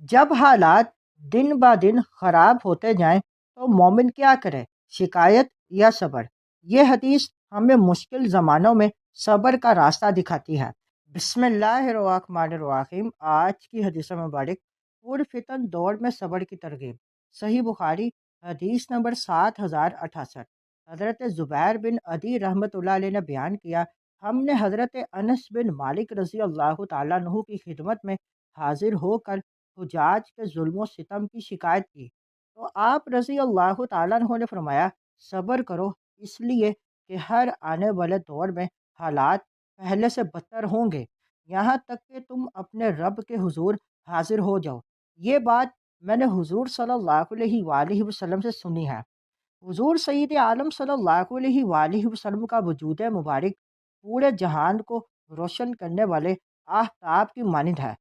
جب حالات دن با دن خراب ہوتے جائیں تو مومن کیا کرے؟ شکایت یا صبر؟ یہ حدیث ہمیں مشکل زمانوں میں صبر کا راستہ دکھاتی ہے۔ بسم اللہ الرحمن الرحیم۔ آج کی حدیث مبارک پرفتن دور میں صبر کی ترغیب۔ صحیح بخاری حدیث نمبر 7068۔ حضرت زبیر بن عدی رحمۃ اللہ علیہ نے بیان کیا، ہم نے حضرت انس بن مالک رضی اللہ تعالیٰ عنہ کی خدمت میں حاضر ہو کر حجاج کے ظلم و ستم کی شکایت کی تو آپ رضی اللہ تعالیٰ عنہ نے فرمایا، صبر کرو، اس لیے کہ ہر آنے والے دور میں حالات پہلے سے بدتر ہوں گے، یہاں تک کہ تم اپنے رب کے حضور حاضر ہو جاؤ۔ یہ بات میں نے حضور صلی اللہ علیہ وآلہ وسلم سے سنی ہے۔ حضور سید عالم صلی اللہ علیہ وآلہ وسلم کا وجود مبارک پورے جہان کو روشن کرنے والے آفتاب کی مانند ہے۔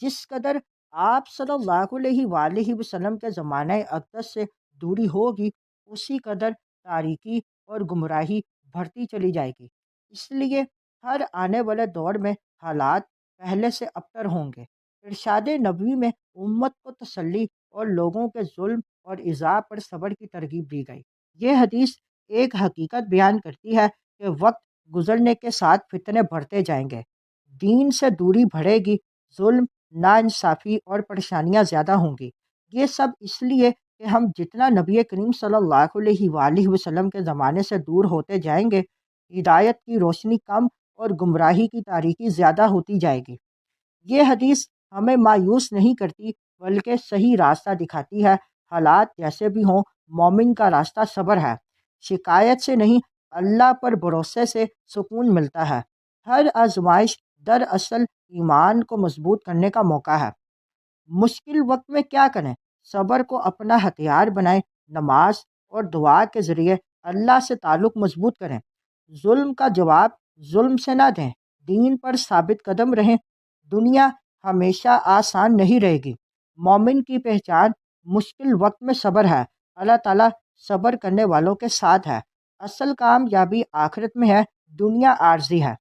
جس قدر آپ صلی اللہ علیہ وآلہ وسلم کے زمانہ اقدس سے دوری ہوگی، اسی قدر تاریکی اور گمراہی بڑھتی چلی جائے گی۔ اس لیے ہر آنے والے دور میں حالات پہلے سے ابتر ہوں گے۔ ارشاد نبوی میں امت کو تسلی اور لوگوں کے ظلم اور ایذا پر صبر کی ترغیب دی گئی۔ یہ حدیث ایک حقیقت بیان کرتی ہے کہ وقت گزرنے کے ساتھ فتنے بڑھتے جائیں گے، دین سے دوری بڑھے گی، ظلم، ناانصافی اور پریشانیاں زیادہ ہوں گی۔ یہ سب اس لیے کہ ہم جتنا نبی کریم صلی اللہ علیہ وآلہ وسلم کے زمانے سے دور ہوتے جائیں گے، ہدایت کی روشنی کم اور گمراہی کی تاریکی زیادہ ہوتی جائے گی۔ یہ حدیث ہمیں مایوس نہیں کرتی بلکہ صحیح راستہ دکھاتی ہے۔ حالات جیسے بھی ہوں، مومن کا راستہ صبر ہے۔ شکایت سے نہیں، اللہ پر بھروسے سے سکون ملتا ہے۔ ہر آزمائش دراصل ایمان کو مضبوط کرنے کا موقع ہے۔ مشکل وقت میں کیا کریں؟ صبر کو اپنا ہتھیار بنائیں، نماز اور دعا کے ذریعے اللہ سے تعلق مضبوط کریں، ظلم کا جواب ظلم سے نہ دیں، دین پر ثابت قدم رہیں۔ دنیا ہمیشہ آسان نہیں رہے گی۔ مومن کی پہچان مشکل وقت میں صبر ہے۔ اللہ تعالیٰ صبر کرنے والوں کے ساتھ ہے۔ اصل کامیابی آخرت میں ہے، دنیا عارضی ہے۔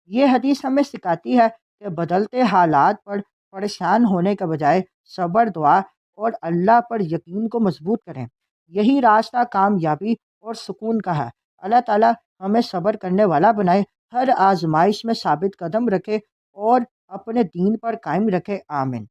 یہ حدیث ہمیں سکھاتی ہے کہ بدلتے حالات پر پریشان ہونے کے بجائے صبر، دعا اور اللہ پر یقین کو مضبوط کریں۔ یہی راستہ کامیابی اور سکون کا ہے۔ اللہ تعالیٰ ہمیں صبر کرنے والا بنائے، ہر آزمائش میں ثابت قدم رکھے اور اپنے دین پر قائم رکھے۔ آمین۔